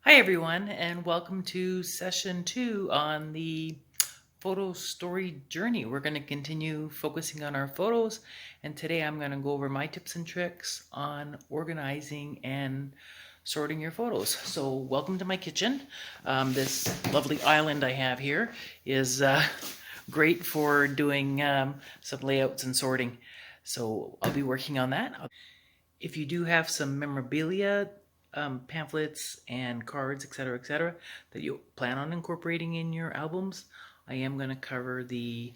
Hi, everyone, and welcome to session 2 on the photo story journey. We're going to continue focusing on our photos, and today I'm going to go over my tips and tricks on organizing and sorting your photos. So, welcome to my kitchen. This lovely island I have here is great for doing some layouts and sorting. So, I'll be working on that. If you do have some memorabilia, pamphlets and cards, etc., that you plan on incorporating in your albums, I am going to cover the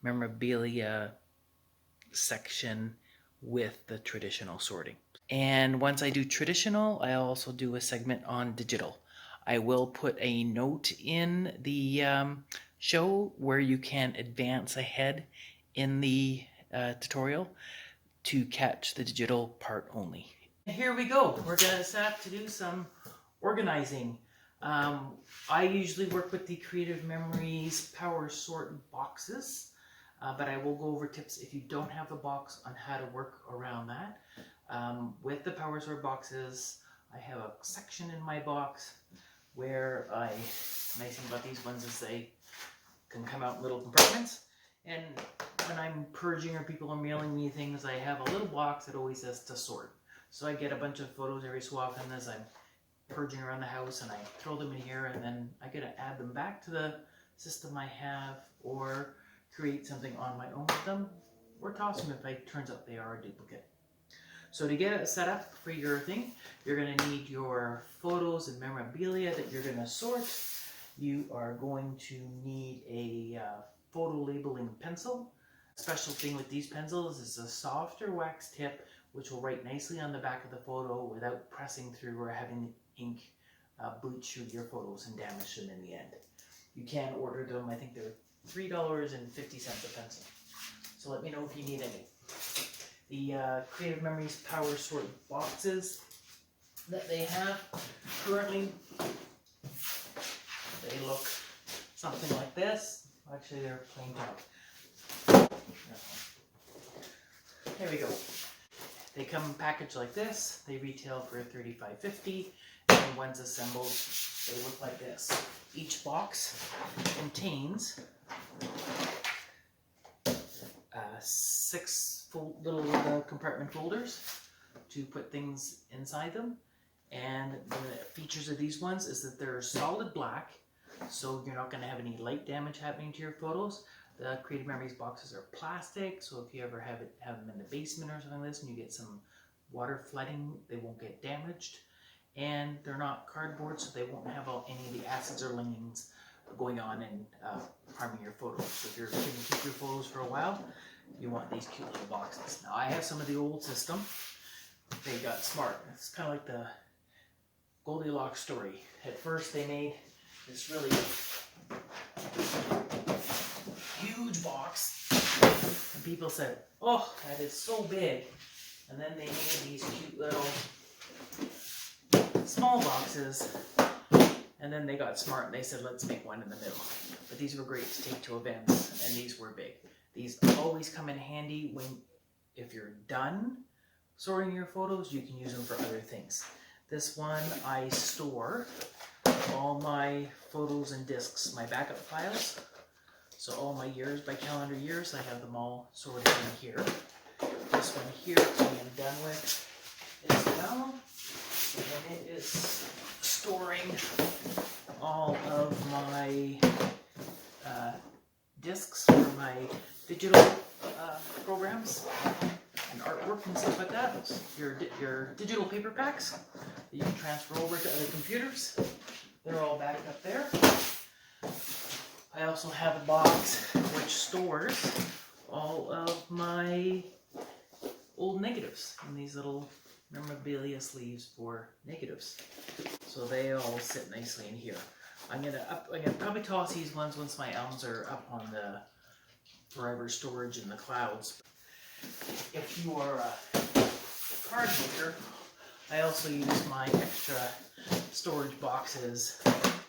memorabilia section with the traditional sorting. And once I do traditional, I also do a segment on digital. I will put a note in the show where you can advance ahead in the tutorial to catch the digital part only. Here we go. We're going to set up to do some organizing. I usually work with the Creative Memories Power Sort boxes, but I will go over tips if you don't have a box on how to work around that. With the Power Sort boxes, I have a section in my box where nice thing about these ones is they can come out in little compartments. And when I'm purging or people are mailing me things, I have a little box that always says to sort. So I get a bunch of photos every so often as I'm purging around the house, and I throw them in here, and then I get to add them back to the system I have, or create something on my own with them, or toss them if it turns out they are a duplicate. So to get it set up for your thing, you're going to need your photos and memorabilia that you're going to sort. You are going to need a photo labeling pencil. Special thing with these pencils is a softer wax tip which will write nicely on the back of the photo without pressing through or having ink bleach through your photos and damage them in the end. You can order them. I think they're $3.50 a pencil. So let me know if you need any. The Creative Memories Power Sort boxes that they have currently, they look something like this. Actually, they're plain top. There we go. They come packaged like this. They retail for $35.50, and once assembled, they look like this. Each box contains 6 little compartment folders to put things inside them. And the features of these ones is that they're solid black, so you're not going to have any light damage happening to your photos. The Creative Memories boxes are plastic, so if you ever have them in the basement or something like this and you get some water flooding, they won't get damaged. And they're not cardboard, so they won't have any of the acids or linings going on and harming your photos. So if you're going to keep your photos for a while, you want these cute little boxes. Now I have some of the old system. They got smart. It's kind of like the Goldilocks story. At first they made this really huge box, and people said, "Oh, that is so big." And then they made these cute little small boxes, and then they got smart and they said, "Let's make one in the middle." But these were great to take to events, and these were big. These always come in handy if you're done sorting your photos, you can use them for other things. This one I store all my photos and discs, my backup files. So all my years, by calendar years, I have them all sorted in here. This one here I am done with as well. And it is storing all of my discs for my digital programs and artwork and stuff like that. Your digital paper packs that you can transfer over to other computers. They're all backed up there. I also have a box which stores all of my old negatives in these little memorabilia sleeves for negatives. So they all sit nicely in here. I'm gonna probably toss these ones once my albums are up on the forever storage in the clouds. If you are a card maker, I also use my extra storage boxes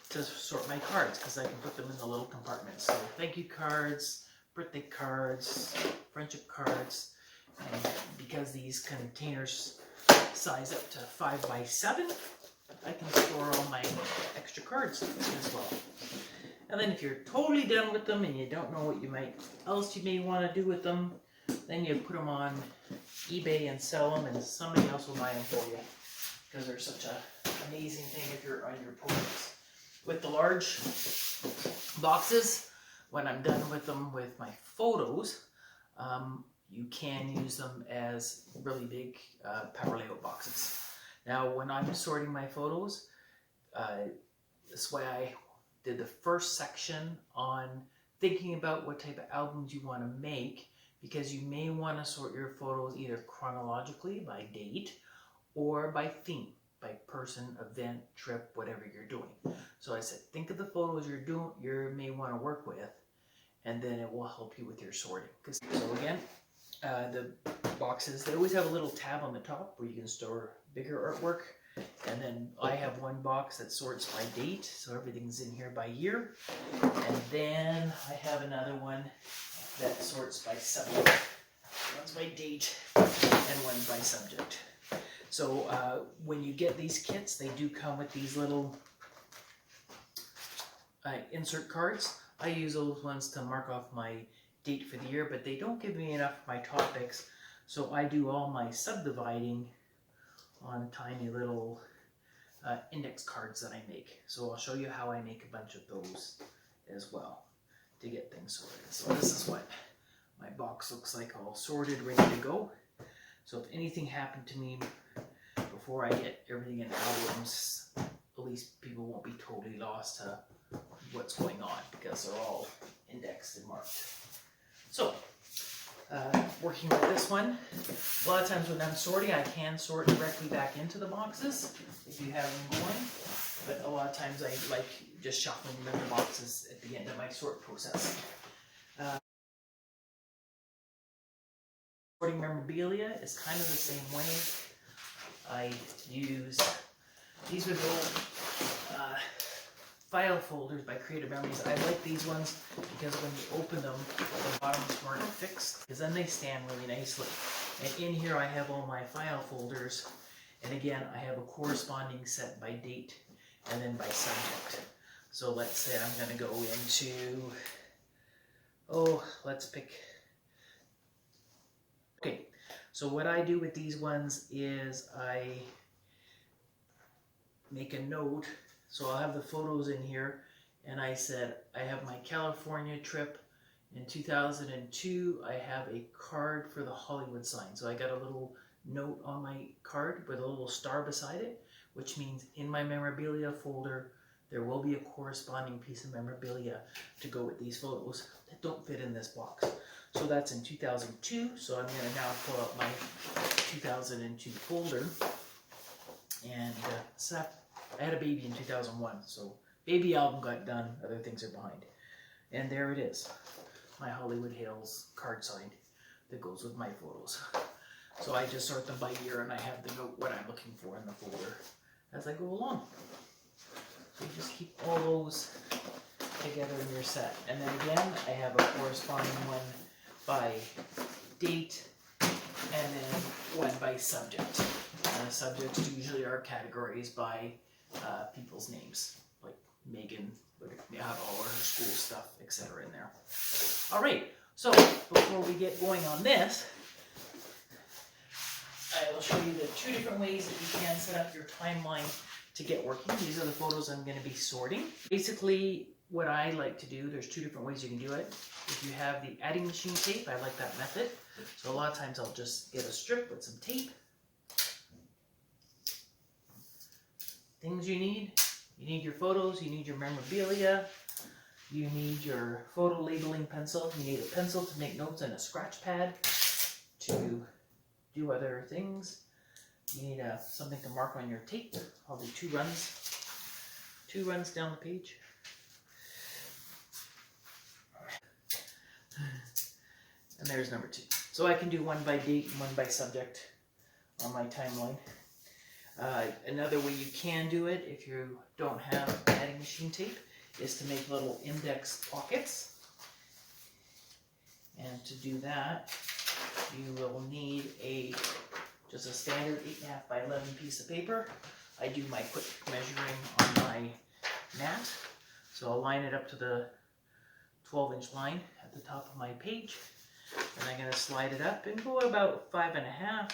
to sort my cards because I can put them in the little compartments. So thank you cards, birthday cards, friendship cards, and because these containers size up to 5 by 7, I can store all my extra cards as well. And then if you're totally done with them and you don't know what you may want to do with them, then you put them on eBay and sell them, and somebody else will buy them for you, because they're such an amazing thing if you're on your projects. With the large boxes, when I'm done with them with my photos, you can use them as really big power layout boxes. Now, when I'm sorting my photos, that's why I did the first section on thinking about what type of albums you want to make, because you may want to sort your photos either chronologically by date or by theme, by person, event, trip, whatever you're doing. So I said, think of the photos you may want to work with, and then it will help you with your sorting. So again, the boxes, they always have a little tab on the top where you can store bigger artwork. And then I have one box that sorts by date, so everything's in here by year. And then I have another one that sorts by subject. One's by date and one's by subject. So when you get these kits, they do come with these little insert cards. I use those ones to mark off my date for the year, but they don't give me enough of my topics, so I do all my subdividing on tiny little index cards that I make. So I'll show you how I make a bunch of those as well to get things sorted. So this is what my box looks like, all sorted, ready to go. So if anything happened to me before I get everything in albums, at least people won't be totally lost to what's going on, because they're all indexed and marked. So working with this one, a lot of times when I'm sorting, I can sort directly back into the boxes if you have them going, but a lot of times I like just shuffling them in the boxes at the end of my sort process. Sorting memorabilia is kind of the same way. I use, these are the old file folders by Creative Memories. I like these ones because when you open them, the bottoms weren't fixed, because then they stand really nicely. And in here I have all my file folders, and again I have a corresponding set by date and then by subject. So let's say I'm going to go into, let's pick, okay, so what I do with these ones is I make a note. So I'll have the photos in here, and I said I have my California trip in 2002. I have a card for the Hollywood sign. So I got a little note on my card with a little star beside it, which means in my memorabilia folder there will be a corresponding piece of memorabilia to go with these photos that don't fit in this box. So that's in 2002. So I'm going to now pull out my 2002 folder, and I had a baby in 2001, so baby album got done, other things are behind. And there it is, my Hollywood Hills card signed that goes with my photos. So I just sort them by year, and I have the note what I'm looking for in the folder as I go along. So you just keep all those together in your set. And then again, I have a corresponding one by date and then one by subject. Subjects usually are categories by people's names, like Megan would have all her school stuff, etc. in there. All right, so before we get going on this, I will show you the two different ways that you can set up your timeline to get working. These are the photos I'm going to be sorting. Basically, what I like to do, there's two different ways you can do it. If you have the adding machine tape, I like that method. So a lot of times I'll just get a strip with some tape. Things you need your photos, you need your memorabilia, you need your photo labeling pencil, you need a pencil to make notes and a scratch pad to do other things. You need something to mark on your tape. I'll do two runs down the page. And there's number 2. So I can do one by date and one by subject on my timeline. Another way you can do it, if you don't have adding machine tape, is to make little index pockets. And to do that, you will need just a standard 8.5 by 11 piece of paper. I do my quick measuring on my mat. So I'll line it up to the 12-inch line at the top of my page. And I'm going to slide it up and go about 5.5.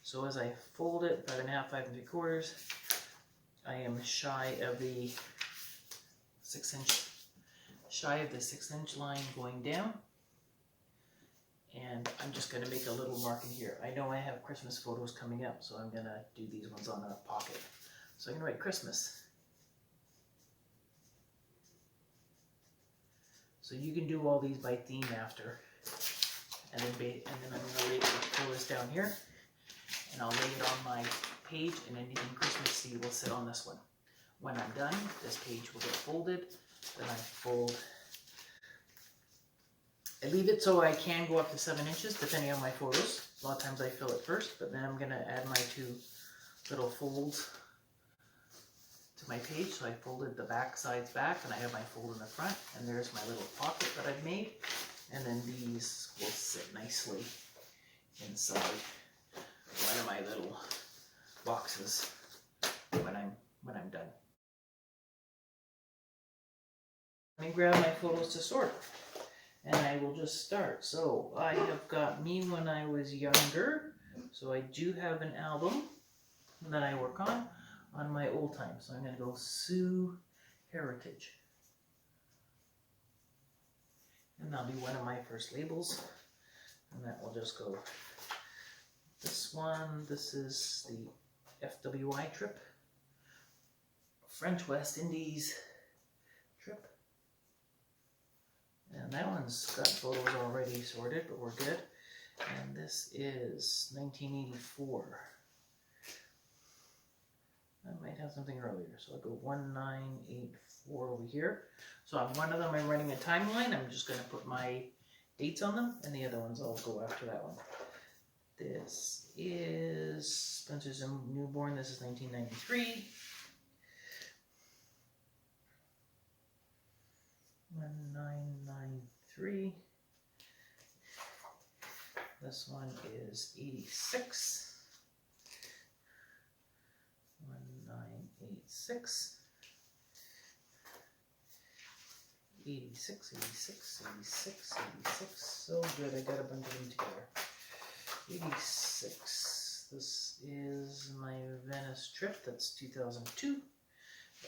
So as I fold it, 5.5, 5 3/4, I am shy of the 6-inch line going down. And I'm just going to make a little marking here. I know I have Christmas photos coming up, so I'm going to do these ones on a pocket. So I'm going to write Christmas. So you can do all these by theme after. And then I'm going to pull this down here. And I'll lay it on my page, and anything Christmassy will sit on this one. When I'm done, this page will get folded. Then I fold. I leave it so I can go up to 7 inches, depending on my photos. A lot of times I fill it first, but then I'm going to add my 2 little folds to my page. So I folded the back sides back, and I have my fold in the front, and there's my little pocket that I've made. And then these will sit nicely inside one of my little boxes when I'm done. Let me grab my photos to sort, and I will just start. So I have got me when I was younger, so I do have an album that I work on my old time. So I'm going to go Sioux Heritage, and that'll be one of my first labels, and that will just go. This one, this is the FWI trip, French West Indies trip. And that one's got photos already sorted, but we're good. And this is 1984. I might have something earlier, so I'll go 1984 over here. So on one of them I'm running a timeline. I'm just going to put my dates on them, and the other ones I'll go after that one. This is Spencer's a Newborn. This is 1993. 1993. This one is 86. 1986. 86, 86, 86, 86. So good, I got a bunch of them together. 86. This is my Venice trip. That's 2002.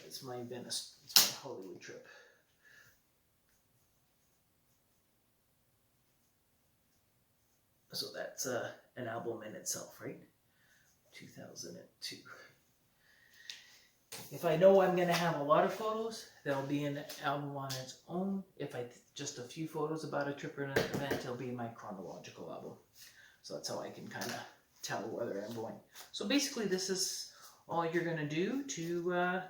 It's my Venice, it's my Hollywood trip. So that's an album in itself, right? 2002. If I know I'm going to have a lot of photos, there'll be an album on its own. If I just a few photos about a trip or an event, it'll be my chronological album. So that's how I can kind of tell whether I'm going. So basically this is all you're going to do to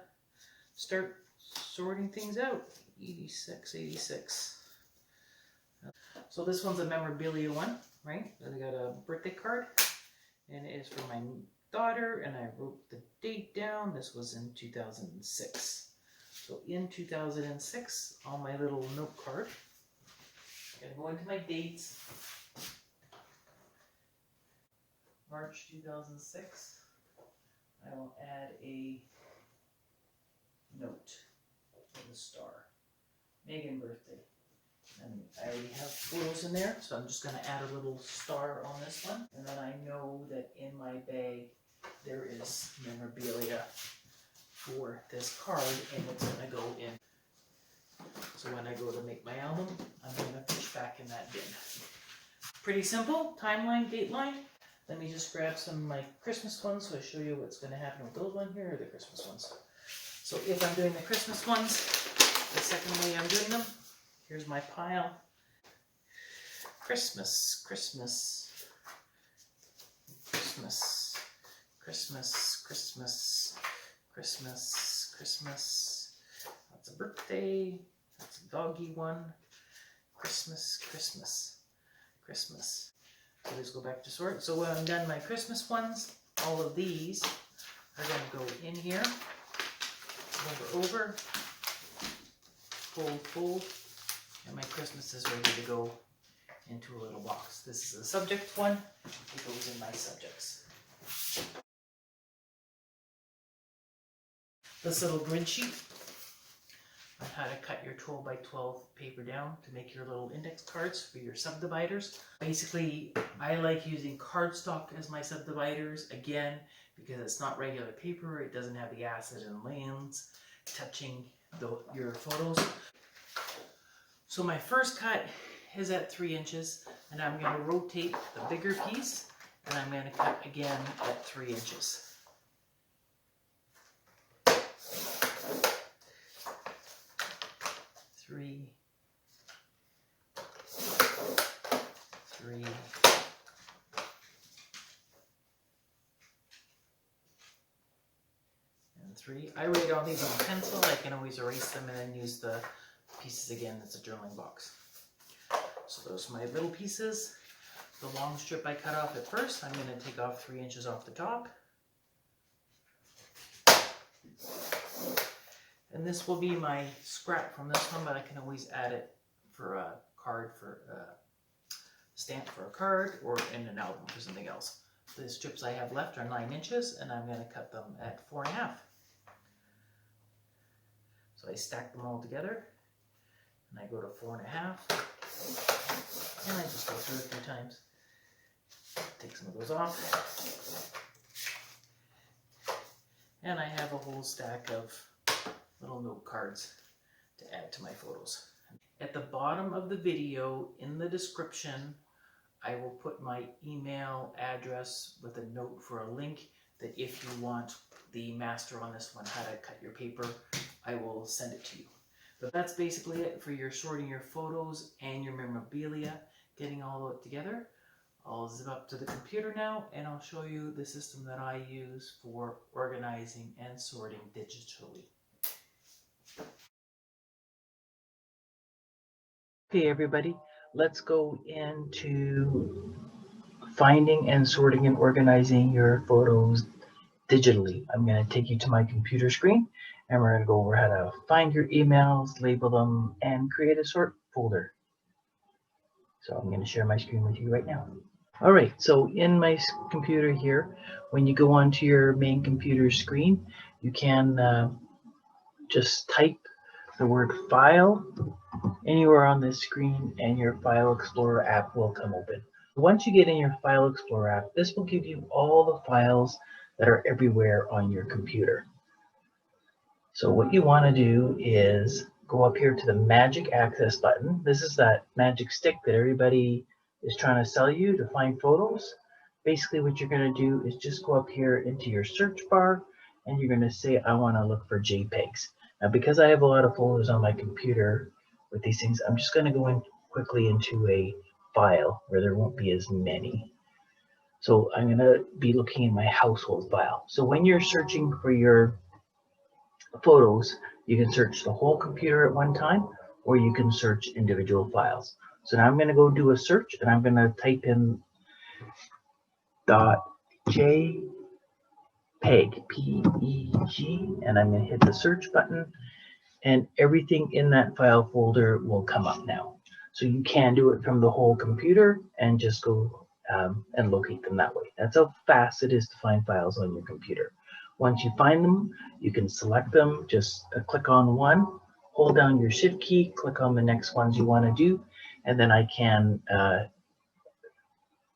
start sorting things out. 86, 86. So this one's a memorabilia one, right? I got a birthday card, and it is for my daughter, and I wrote the date down. This was in 2006. So in 2006, on my little note card, I'm going to go into my dates. March 2006, I will add a note with a star. Megan birthday. And I already have photos in there, so I'm just going to add a little star on this one. And then I know that in my bag there is memorabilia for this card, and it's going to go in. So when I go to make my album, I'm going to push back in that bin. Pretty simple, timeline, dateline. Let me just grab some of my Christmas ones so I show you what's going to happen with those ones. Here are the Christmas ones. So if I'm doing the Christmas ones, the second way I'm doing them, here's my pile. Christmas, Christmas, Christmas, Christmas, Christmas, Christmas, Christmas. That's a birthday. That's a doggy one. Christmas, Christmas, Christmas. So let's go back to sort. So when I'm done my Christmas ones, all of these are going to go in here. Over, fold, fold. And my Christmas is ready to go into a little box. This is a subject one. It goes in my subjects. this little grid sheet on how to cut your 12 by 12 paper down to make your little index cards for your subdividers. Basically, I like using cardstock as my subdividers, again, because it's not regular paper, it doesn't have the acid and lands touching your photos. So my first cut is at 3 inches, and I'm going to rotate the bigger piece, and I'm going to cut again at 3 inches. Three, and 3. I write all these on pencil. I can always erase them and then use the pieces again as a journaling box. So those are my little pieces. The long strip I cut off at first, I'm going to take off 3 inches off the top. And this will be my scrap from this one, but I can always add it for a card, for a stamp for a card, or in an album for something else. The strips I have left are 9 inches, and I'm going to cut them at 4.5. So I stack them all together, and I go to 4.5, and I just go through it a few times. Take some of those off. And I have a whole stack of little note cards to add to my photos. At the bottom of the video, in the description, I will put my email address with a note for a link that if you want the master on this one, how to cut your paper, I will send it to you. But that's basically it for your sorting your photos and your memorabilia, getting all of it together. I'll zip up to the computer now, and I'll show you the system that I use for organizing and sorting digitally. Okay, everybody, let's go into finding and sorting and organizing your photos digitally. I'm going to take you to my computer screen, and we're going to go over how to find your emails, label them, and create a sort folder. So I'm going to share my screen with you right now. All right, so in my computer here, when you go onto your main computer screen, you can just type the word file anywhere on this screen, and your File Explorer app will come open. Once you get in your File Explorer app, this will give you all the files that are everywhere on your computer. So what you want to do is go up here to the Magic Access button. This is that magic stick that everybody is trying to sell you to find photos. Basically what you're going to do is just go up here into your search bar, and you're going to say, I want to look for JPEGs. Now, because I have a lot of folders on my computer with these things, I'm just going to go in quickly into a file where there won't be as many. So I'm going to be looking in my household file. So when you're searching for your photos, you can search the whole computer at one time, or you can search individual files. So now I'm going to go do a search, and I'm going to type in .jpeg, P-E-G, and I'm going to hit the search button, and everything in that file folder will come up now. So you can do it from the whole computer and just go and locate them that way. That's how fast it is to find files on your computer. Once you find them, you can select them. Just click on one, hold down your shift key, click on the next ones you want to do, and then I can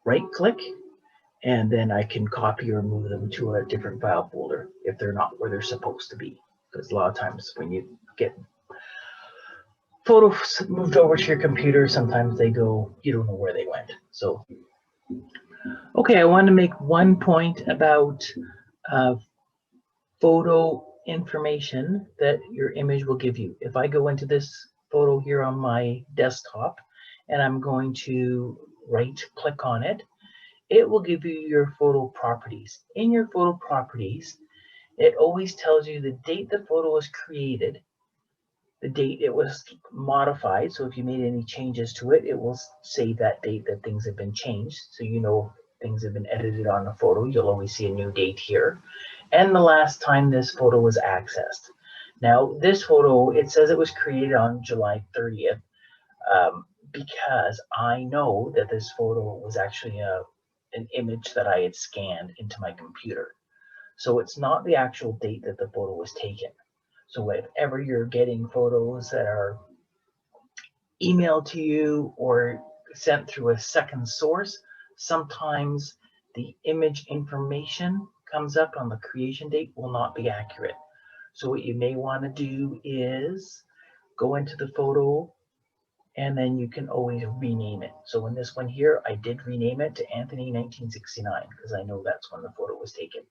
right click, and then I can copy or move them to a different file folder if they're not where they're supposed to be. Because a lot of times when you get photos moved over to your computer, sometimes they go, you don't know where they went. So, okay, I want to make one point about photo information that your image will give you. If I go into this photo here on my desktop, and I'm going to right click on it, it will give you your photo properties. In your photo properties, it always tells you the date the photo was created, the date it was modified. So if you made any changes to it, it will say that date that things have been changed. So you know things have been edited on the photo. You'll always see a new date here. And the last time this photo was accessed. Now this photo, it says it was created on July 30th because I know that this photo was actually an image that I had scanned into my computer. So it's not the actual date that the photo was taken. So if ever you're getting photos that are emailed to you or sent through a second source, sometimes the image information comes up on the creation date will not be accurate. So what you may want to do is go into the photo and then you can always rename it. So in this one here, I did rename it to Anthony 1969 because I know that's when the photo was taken.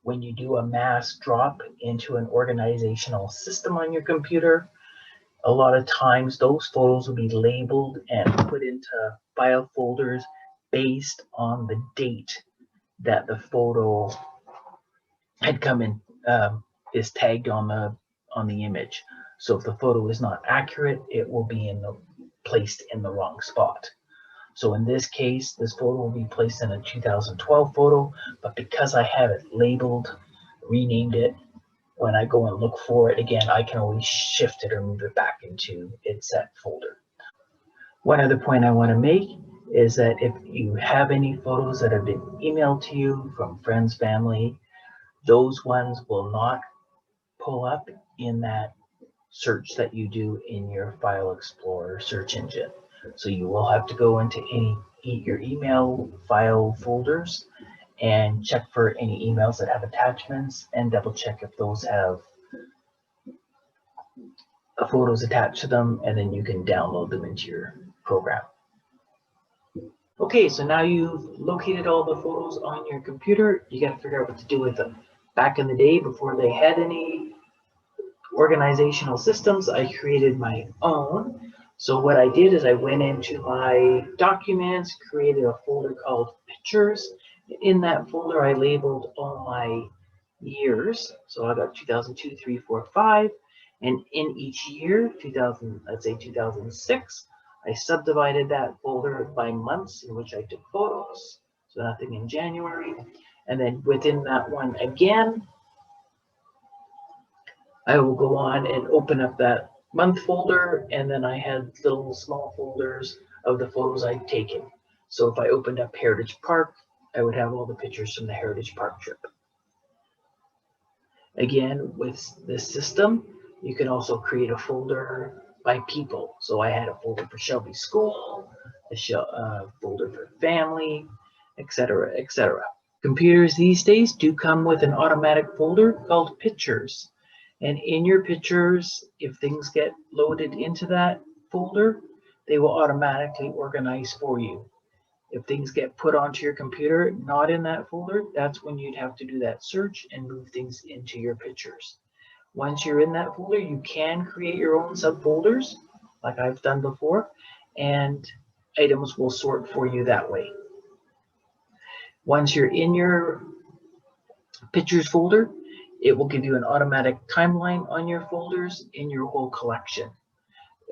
When you do a mass drop into an organizational system on your computer, a lot of times those photos will be labeled and put into file folders based on the date that the photo had come in, is tagged on the image. So if the photo is not accurate, it will be placed in the wrong spot. So in this case, this photo will be placed in a 2012 photo, but because I have it labeled, renamed it, when I go and look for it again, I can always shift it or move it back into its set folder. One other point I want to make is that if you have any photos that have been emailed to you from friends, family, those ones will not pull up in that search that you do in your File Explorer search engine. So you will have to go into your email file folders and check for any emails that have attachments and double check if those have photos attached to them, and then you can download them into your program. Okay, so now you've located all the photos on your computer. You got to figure out what to do with them. Back in the day, before they had any organizational systems, I created my own. So what I did is I went into my documents, created a folder called pictures. In that folder, I labeled all my years. So I got 2002, 3, 4, 5. And in each year, 2000, let's say 2006, I subdivided that folder by months in which I took photos. So nothing in January. And then within that one again, I will go on and open up that month folder, and then I had little small folders of the photos I'd taken. So if I opened up Heritage Park, I would have all the pictures from the Heritage Park trip. Again, with this system, you can also create a folder by people. So I had a folder for Shelby School, a folder for family, etc., etc. Computers these days do come with an automatic folder called Pictures. And in your pictures, if things get loaded into that folder, they will automatically organize for you. If things get put onto your computer, not in that folder, that's when you'd have to do that search and move things into your pictures. Once you're in that folder, you can create your own subfolders, like I've done before, and items will sort for you that way. Once you're in your pictures folder, it will give you an automatic timeline on your folders in your whole collection.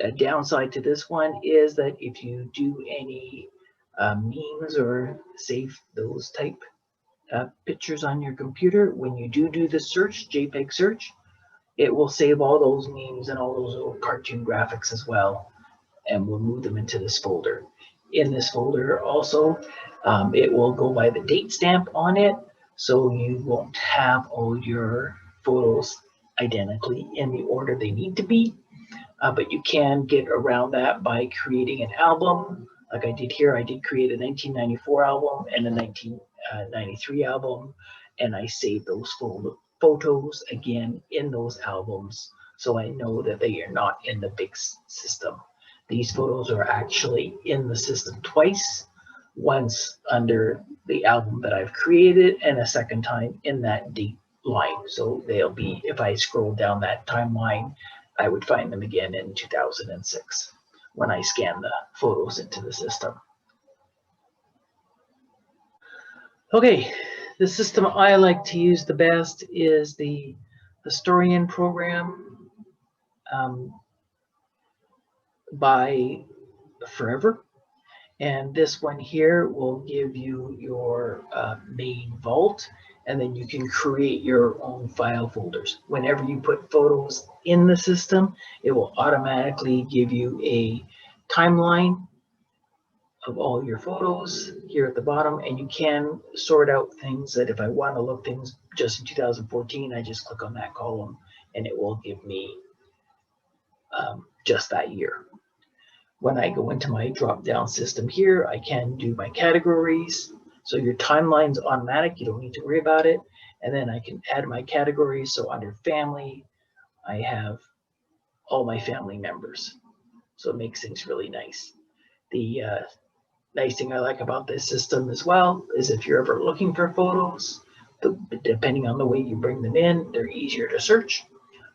A downside to this one is that if you do any memes or save those type pictures on your computer, when you do the search, JPEG search, it will save all those memes and all those little cartoon graphics as well, and we'll move them into this folder. In this folder also, it will go by the date stamp on it, so you won't have all your photos identically in the order they need to be, but you can get around that by creating an album. Like I did here, I did create a 1994 album and a 1993 album, and I saved those photos again in those albums, so I know that they are not in the big system. These photos are actually in the system twice, once under the album that I've created and a second time in that date line. So they'll be, if I scroll down that timeline, I would find them again in 2006 when I scan the photos into the system. Okay, the system I like to use the best is the Historian program by Forever. And this one here will give you your main vault, and then you can create your own file folders. Whenever you put photos in the system, it will automatically give you a timeline of all your photos here at the bottom, and you can sort out things that if I want to look things just in 2014, I just click on that column and it will give me just that year. When I go into my drop-down system here, I can do my categories. So your timeline's automatic, you don't need to worry about it. And then I can add my categories. So under family, I have all my family members. So it makes things really nice. The nice thing I like about this system as well is if you're ever looking for photos, depending on the way you bring them in, they're easier to search.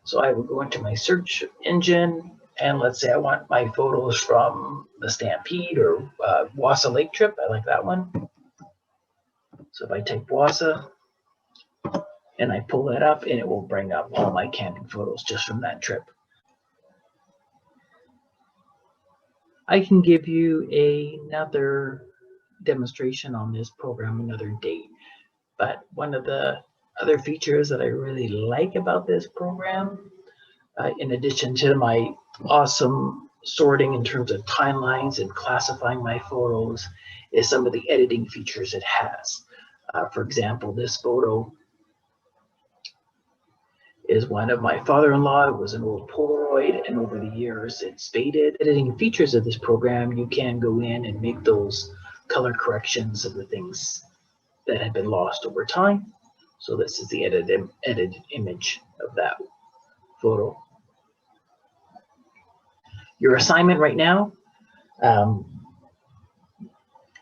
So I would go into my search engine, and let's say I want my photos from the Stampede or Wassa Lake trip. I like that one. So if I type Wassa and I pull that up, and it will bring up all my camping photos just from that trip. I can give you another demonstration on this program another date. But one of the other features that I really like about this program, in addition to my awesome sorting in terms of timelines and classifying my photos, is some of the editing features it has. For example, this photo is one of my father-in-law. It was an old Polaroid, and over the years it's faded. Editing features of this program, you can go in and make those color corrections of the things that have been lost over time. So this is the edited image of that photo. Your assignment right now,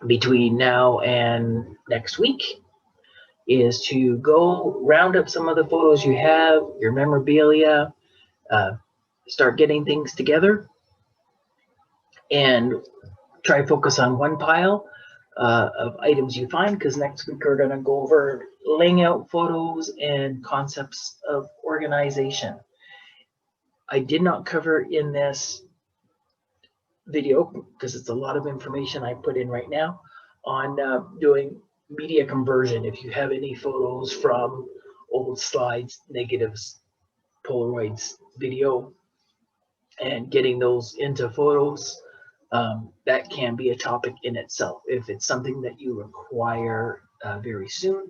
between now and next week, is to go round up some of the photos you have, your memorabilia, start getting things together, and try to focus on one pile of items you find, because next week we're going to go over laying out photos and concepts of organization. I did not cover in this video, because it's a lot of information I put in right now, on doing media conversion. If you have any photos from old slides, negatives, Polaroids, video, and getting those into photos, that can be a topic in itself. If it's something that you require very soon,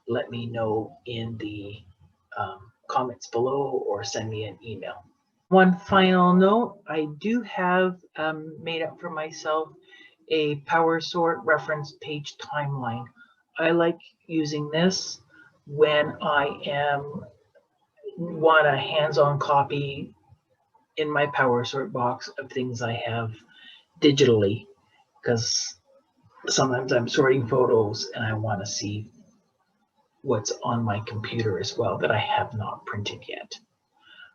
let me know in the comments below or send me an email. One final note, I do have made up for myself a power sort reference page timeline. I like using this when I want a hands-on copy in my power sort box of things I have digitally, because sometimes I'm sorting photos and I want to see what's on my computer as well that I have not printed yet.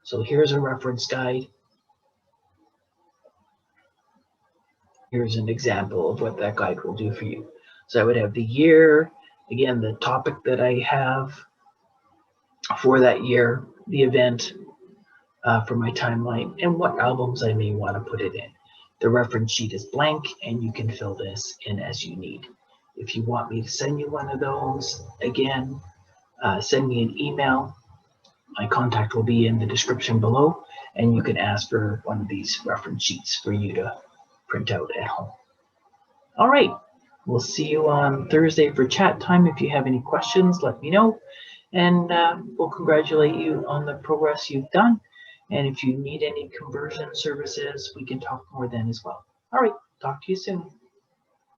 So here's a reference guide. Here's an example of what that guide will do for you. So I would have the year, again, the topic that I have for that year, the event for my timeline, and what albums I may want to put it in. The reference sheet is blank, and you can fill this in as you need. If you want me to send you one of those, again, send me an email. My contact will be in the description below, and you can ask for one of these reference sheets for you to print out at home. All right, we'll see you on Thursday for chat time. If you have any questions, let me know, and we'll congratulate you on the progress you've done. And if you need any conversion services, we can talk more then as well. All right, talk to you soon.